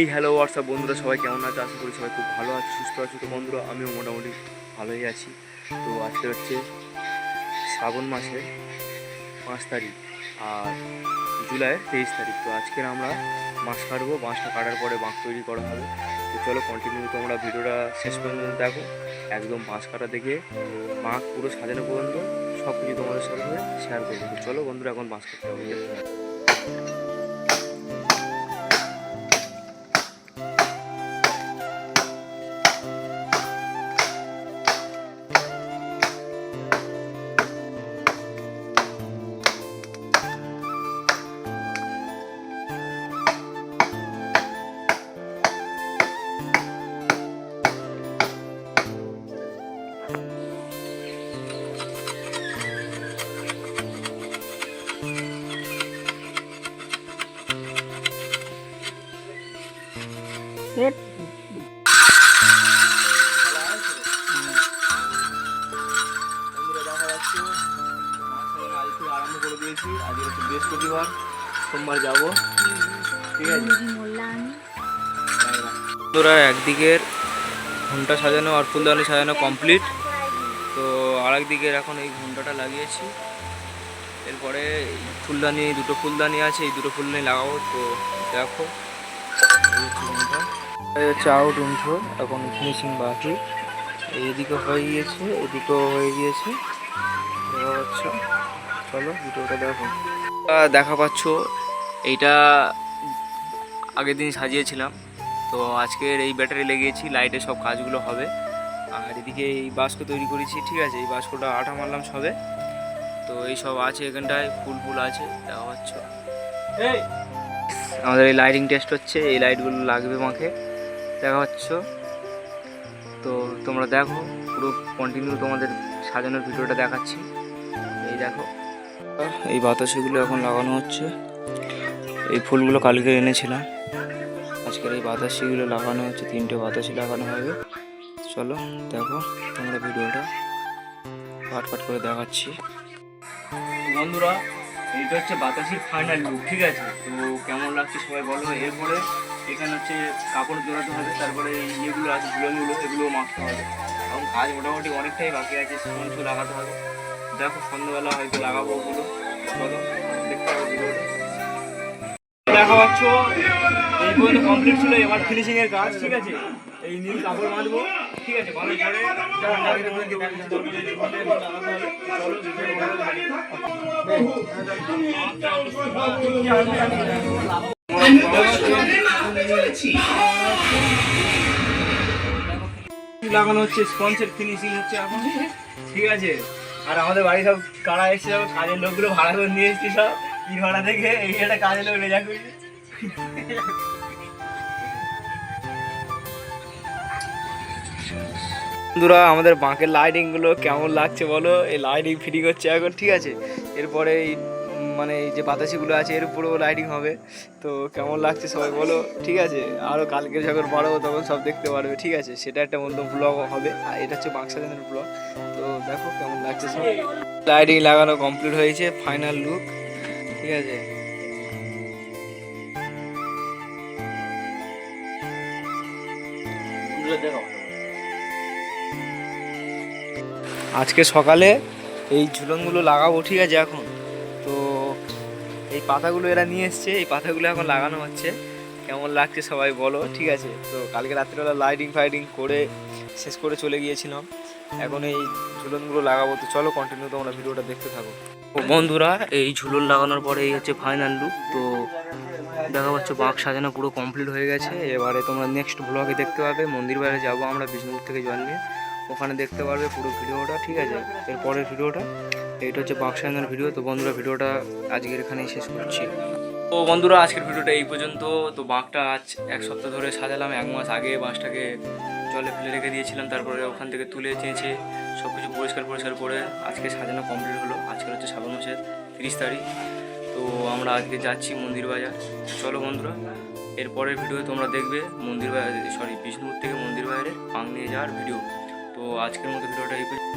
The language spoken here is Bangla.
হেই হ্যালো হোয়াটসঅ্যাপ বন্ধুরা, সবাই কেমন আছে? আশা করি সবাই খুব ভালো আছে, সুস্থ আছে। তো বন্ধুরা, আমিও মোটামুটি ভালোই আছি। তো আজকে হচ্ছে শ্রাবণ মাসের 5 তারিখ আর জুলাইয়ের 23 তারিখ। তো আজকের আমরা বাঁশ কাটবো। বাঁশটা কাটার পরে বাঁশ তৈরি করা হবে। তো চলো কন্টিনিউ তোমরা ভিডিওটা শেষ পর্যন্ত দেখো, একদম বাঁশ কাটা দেখে বাঁশ পুরো সাজানো পর্যন্ত সব কিছু তোমাদের সাথে শেয়ার করবো। তো চলো বন্ধুরা, এখন বাঁশ কাটতে হবে। আরম্ভ করে দিয়েছি। আজকে হচ্ছে বৃহস্পতিবার, সোমবার যাবো। ঠিক আছে বন্ধুরা, একদিকের ঘন্টা সাজানো আর ফুলদানি সাজানো কমপ্লিট। তো আরেক দিকের এখন এই ঘন্টাটা লাগিয়েছি। এরপরে ফুলদানি, দুটো ফুলদানি আছে, এই দুটো ফুলদানি লাগাবো। তো দেখো, এই হচ্ছে আউট ইন্ট্রো, এখন ফিনিশিং বাকি। এইদিকে হয়ে গিয়েছে, এদিকেও হয়ে গিয়েছে। আচ্ছা চলো ভিডিওটা দেখো। দেখা পাচ্ছ, এইটা আগের দিন সাজিয়েছিলাম। তো আজকের এই ব্যাটারি লাগিয়েছি, লাইটে সব কাজগুলো হবে। আর এদিকে এই বাস্ক তৈরি করেছি। ঠিক আছে, এই বাস্কটা আঠা মারলাম সবে। তো এই সব আছে, এখানটায় ফুল ফুল আছে, দেখা পাচ্ছ। আমাদের এই লাইটিং টেস্ট হচ্ছে, এই লাইটগুলো লাগবে মাকে, দেখা পাচ্ছ। তো তোমরা দেখো, পুরো কন্টিনিউ তোমাদের সাজানোর ভিডিওটা দেখাচ্ছি। এই দেখো, এই বাতাসিগুলো এখন লাগানো হচ্ছে। এই ফুলগুলো কালকে এনেছিলাম, আজকের এই বাতাসিগুলো লাগানো হচ্ছে। 3টে বাতাসি লাগানো হবে। চলো দেখো তোমরা ভিডিওটা, পাট পাট করে দেখাচ্ছি। বন্ধুরা, এইটা হচ্ছে বাতাসির ফাইনাল লুক। ঠিক আছে, তো কেমন লাগছে সবাই বলো। এরপরে এখানে হচ্ছে কাপড় জোড়াতে হবে, তারপরে ইয়েগুলো আছে ঝুলনগুলো, এগুলো মাখতে হবে। এবং কাজ মোটামুটি অনেকটাই বাকি আছে, স্পঞ্জ লাগাতে হবে। দেখো সন্ধ্যাবেলা হয়তো লাগাবো ওগুলো। চলো দেখতে হবে ভিডিওটা। দেখা পাচ্ছ, এই পর্যন্ত কমপ্লিট ছিল, এবার ফিনিশিং এর কাজ। ঠিক আছে, এই নীল কাপড় বাঁধবো। ঠিক আছে, বাঁধার পরে লাগানো হচ্ছে, স্পঞ্জের ফিনিশিং হচ্ছে এখন। ঠিক আছে, আর আমাদের বাড়ি সব কারা এসছে, সব কাজের লোকগুলো ভাড়া করে নিয়ে এসছি, সব কি ভাড়া থেকে এই একটা কাজের লোক রেজা করি। বন্ধুরা, আমাদের বাঁকের লাইটিংগুলো কেমন লাগছে বলো। এই লাইটিং ফিটিং হচ্ছে এখন। ঠিক আছে, এরপরে এই মানে এই যে বাতাসিগুলো আছে, এর উপরেও লাইটিং হবে। তো কেমন লাগছে সবাই বলো। ঠিক আছে, আরও কালকে যখন বাড়াবো তখন সব দেখতে পারবে। ঠিক আছে, সেটা একটা অন্য ব্লগ হবে। আর এটা হচ্ছে বাক্সাজনের ব্লগ। তো দেখো কেমন লাগছে সব। লাইটিং লাগানো কমপ্লিট হয়েছে, ফাইনাল লুক। ঠিক আছে, আজকে সকালে এই ঝুলনগুলো লাগাবো। ঠিক আছে, এখন তো এই পাতাগুলো এরা নিয়ে এসছে, এই পাতাগুলো এখন লাগানো হচ্ছে। কেমন লাগছে সবাই বলো। ঠিক আছে, তো কালকে রাত্রিবেলা লাইটিং ফাইটিং করে শেষ করে চলে গিয়েছিলাম। এখন এই ঝুলনগুলো লাগাবো। তো চলো কন্টিনিউ তোমরা ভিডিওটা দেখতে থাকো। বন্ধুরা, এই ঝুলন লাগানোর পরে এই হচ্ছে ফাইনাল লুক। তো দেখা পাচ্ছ বাঁক সাজানো পুরো কমপ্লিট হয়ে গেছে। এবারে তোমরা নেক্সট ব্লগে দেখতে পাবে, মন্দির বাইরে যাবো আমরা বিষ্ণুপুর থেকে জল নিয়ে, ওখানে দেখতে পারবে পুরো ভিডিওটা। ঠিক আছে, এরপরের ভিডিওটা এইটা হচ্ছে বাঁক সাজানোর ভিডিও। তো বন্ধুরা, ভিডিওটা আজকের এখানেই শেষ করছি। তো বন্ধুরা, আজকের ভিডিওটা এই পর্যন্ত। তো বাঁকটা আজ 1 সপ্তাহ ধরে সাজালাম। 1 মাস আগে বাঁশটাকে জলে ফেলে রেখে দিয়েছিলাম, তারপরে ওখান থেকে তুলে চেঁচে সব কিছু পরিষ্কার করে আজকে সাজানো কমপ্লিট হলো। আজকের হচ্ছে শ্রাবণ মাসের 30 তারিখ। তো আমরা আজকে যাচ্ছি মন্দির বাজার। চলো বন্ধুরা, এরপরের ভিডিও তোমরা দেখবে মন্দির বাজার, বিষ্ণুপুর থেকে মন্দির বাজারে বাঁক নিয়ে যাওয়ার ভিডিও। তো আজকের মতো ভিডিওটা এই পর্যন্ত।